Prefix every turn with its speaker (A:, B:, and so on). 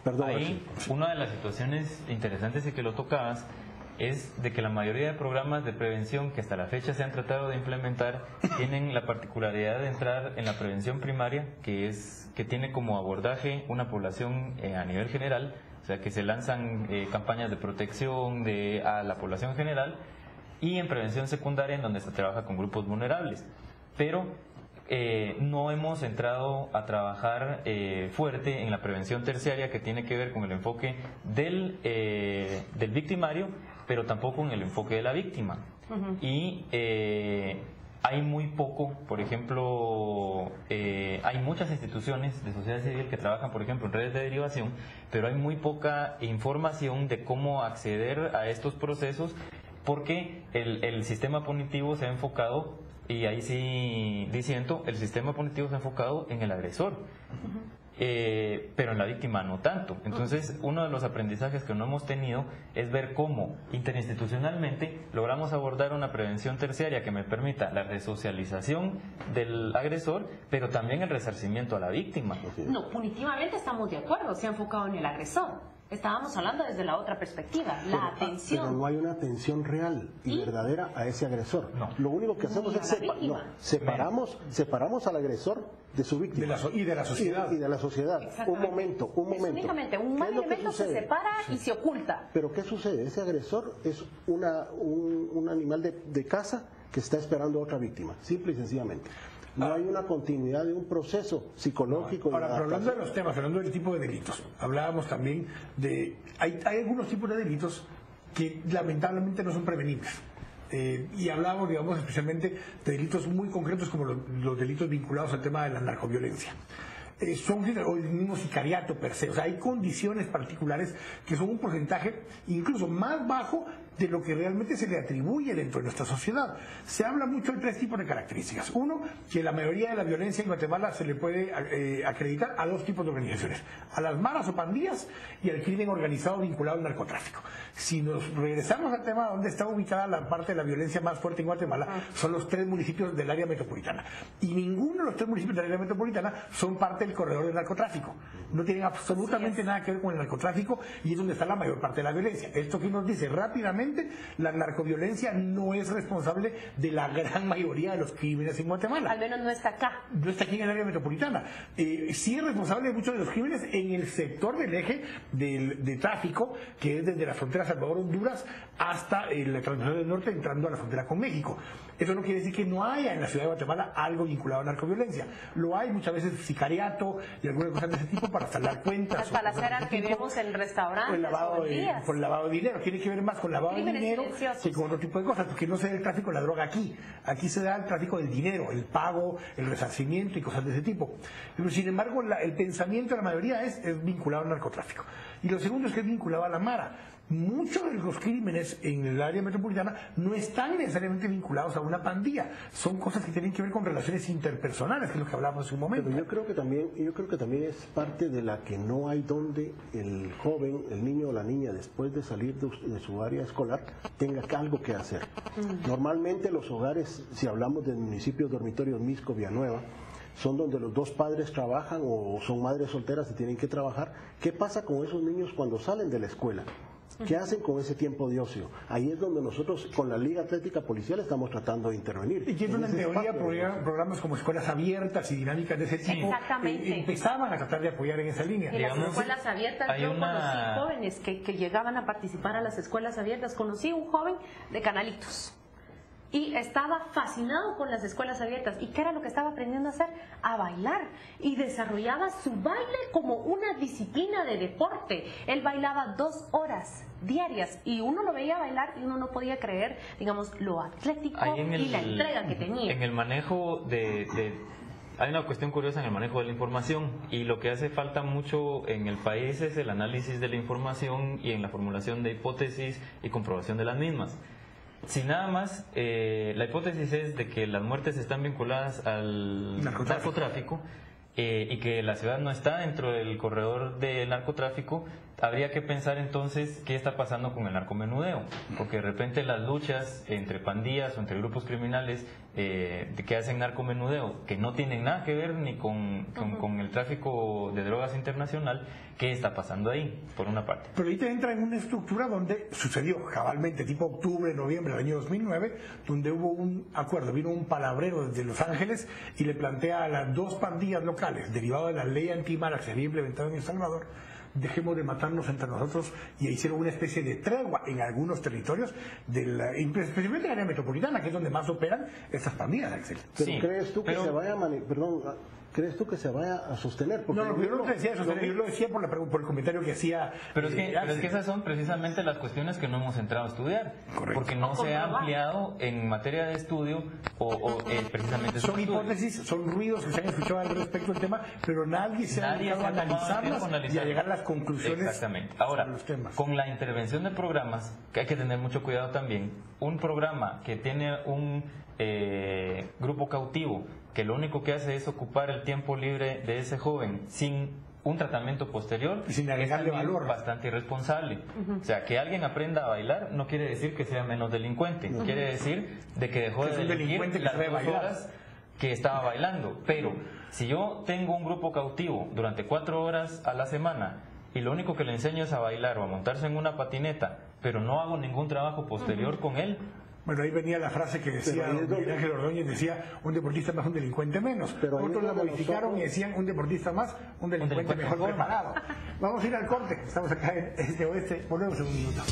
A: Perdón,
B: ahí una de las situaciones interesantes y que lo tocabas es de que la mayoría de programas de prevención que hasta la fecha se han tratado de implementar tienen la particularidad de entrar en la prevención primaria, que tiene como abordaje una población a nivel general, o sea que se lanzan campañas de protección a la población general, y en prevención secundaria, en donde se trabaja con grupos vulnerables. Pero no hemos entrado a trabajar fuerte en la prevención terciaria, que tiene que ver con el enfoque del victimario, pero tampoco en el enfoque de la víctima. Y hay muy poco, por ejemplo, hay muchas instituciones de sociedad civil que trabajan, por ejemplo, en redes de derivación, pero hay muy poca información de cómo acceder a estos procesos, porque el sistema punitivo se ha enfocado, y ahí sí disiento, el sistema punitivo se ha enfocado en el agresor. Pero en la víctima no tanto. Entonces, uno de los aprendizajes que no hemos tenido es ver cómo interinstitucionalmente logramos abordar una prevención terciaria que me permita la resocialización del agresor, pero también el resarcimiento a la víctima.
C: No, punitivamente estamos de acuerdo, se ha enfocado en el agresor. Estábamos hablando desde la otra perspectiva, la atención.
A: Pero no hay una atención real y verdadera a ese agresor.
B: No.
A: Lo único que hacemos es separamos al agresor de su víctima.
D: Y de la sociedad.
A: Y de la sociedad. Un momento.
C: Es únicamente un mal elemento se separa y se oculta.
A: Pero ¿qué sucede? Ese agresor es un animal de caza que está esperando a otra víctima, simple y sencillamente. No hay una continuidad de un proceso psicológico.
D: Ahora, pero hablando de los temas, hablando del tipo de delitos, hablábamos también de... Hay algunos tipos de delitos que lamentablemente no son prevenibles. Y hablábamos, digamos, especialmente de delitos muy concretos como los delitos vinculados al tema de la narcoviolencia. O el mismo sicariato per se. O sea, hay condiciones particulares que son un porcentaje incluso más bajo de lo que realmente se le atribuye dentro de nuestra sociedad. Se habla mucho de tres tipos de características. Uno, que la mayoría de la violencia en Guatemala se le puede acreditar a dos tipos de organizaciones: a las maras o pandillas y al crimen organizado vinculado al narcotráfico. Si nos regresamos al tema donde está ubicada la parte de la violencia más fuerte en Guatemala, son los 3 municipios del área metropolitana. Y ninguno de los 3 municipios del área metropolitana son parte del corredor del narcotráfico. No tienen absolutamente nada que ver con el narcotráfico, y es donde está la mayor parte de la violencia. Esto que nos dice rápidamente, la narcoviolencia no es responsable de la gran mayoría de los crímenes en Guatemala.
C: Al menos no está acá.
D: No está aquí en el área metropolitana. Sí es responsable de muchos de los crímenes en el sector del eje de tráfico, que es desde la frontera Salvador-Honduras hasta la transmisión del norte, entrando a la frontera con México. Eso no quiere decir que no haya en la ciudad de Guatemala algo vinculado a narcoviolencia. Lo hay muchas veces sicariato y algunas cosas de ese tipo para saldar cuentas.
C: Las balaceras que vemos en restaurantes.
D: Por el lavado de dinero. Tiene que ver más con lavado de dinero que con otro tipo de cosas, porque no se da el tráfico de la droga aquí. Aquí se da el tráfico del dinero, el pago, el resarcimiento y cosas de ese tipo. Pero sin embargo, el pensamiento de la mayoría es vinculado al narcotráfico. Y lo segundo es que es vinculado a la mara. Muchos de los crímenes en el área metropolitana no están necesariamente vinculados a una pandilla, son cosas que tienen que ver con relaciones interpersonales, que es lo que hablábamos hace un momento.
A: Pero yo creo que también es parte de la que no hay donde el joven, el niño o la niña, después de salir de su área escolar, tenga algo que hacer. Normalmente los hogares, si hablamos del municipio dormitorio Misco, Villanueva, son donde los dos padres trabajan o son madres solteras y tienen que trabajar. ¿Qué pasa con esos niños cuando salen de la escuela? ¿Qué hacen con ese tiempo de ocio? Ahí es donde nosotros, con la Liga Atlética Policial, estamos tratando de intervenir.
D: Y que en teoría programas como escuelas abiertas y dinámicas de ese tipo empezaban a tratar de apoyar en esa línea.
C: En las escuelas abiertas, yo conocí jóvenes que llegaban a participar a las escuelas abiertas. Conocí un joven de Canalitos y estaba fascinado con las escuelas abiertas. ¿Y qué era lo que estaba aprendiendo a hacer? A bailar. Y desarrollaba su baile como una disciplina de deporte. Él bailaba 2 horas diarias y uno lo veía bailar y uno no podía creer, digamos, lo atlético y la entrega que tenía.
B: En el manejo hay una cuestión curiosa en el manejo de la información, y lo que hace falta mucho en el país es el análisis de la información y en la formulación de hipótesis y comprobación de las mismas. Si nada más, la hipótesis es de que las muertes están vinculadas al narcotráfico, y que la ciudad no está dentro del corredor del narcotráfico, habría que pensar entonces qué está pasando con el narcomenudeo, porque de repente las luchas entre pandillas o entre grupos criminales que hacen narcomenudeo, que no tienen nada que ver ni con el tráfico de drogas internacional, ¿qué está pasando ahí? Por una parte.
D: Pero ahí te entra en una estructura donde sucedió cabalmente, tipo octubre, noviembre del año 2009, donde hubo un acuerdo, vino un palabrero desde Los Ángeles y le plantea a las dos pandillas locales, derivado de la ley antimala que se había implementado en El Salvador, dejemos de matarnos entre nosotros, y hicieron una especie de tregua en algunos territorios, especialmente en la área metropolitana, que es donde más operan estas pandillas, Axel.
A: Pero sí, ¿crees tú que se vaya ¿crees tú que se vaya a sostener? Porque
D: no, yo no te decía sostener, yo lo decía por el comentario que hacía.
B: Pero es que esas son precisamente las cuestiones que no hemos entrado a estudiar.
D: Correcto.
B: Porque no se ha ampliado en materia de estudio precisamente
D: son hipótesis, son ruidos que se han escuchado al respecto del tema, pero nadie se ha dedicado a analizarlas y a llegar a las conclusiones.
B: Exactamente. Ahora,
D: sobre los temas.
B: Con la intervención de programas, que hay que tener mucho cuidado también, un programa que tiene un grupo cautivo, que lo único que hace es ocupar el tiempo libre de ese joven sin un tratamiento posterior,
D: y sin agregarle valor,
B: bastante irresponsable. O sea, que alguien aprenda a bailar no quiere decir que sea menos delincuente, quiere decir de que dejó de delinquir las 2 horas que estaba bailando. Pero si yo tengo un grupo cautivo durante 4 horas a la semana y lo único que le enseño es a bailar o a montarse en una patineta, pero no hago ningún trabajo posterior con él.
D: Bueno, ahí venía la frase que decía Miguel Ángel Ordóñez, decía, un deportista más, un delincuente menos. Pero otros la modificaron y decían, un deportista más, un delincuente mejor preparado. Vamos a ir al corte, estamos acá en Este Oeste, volvemos en un minuto.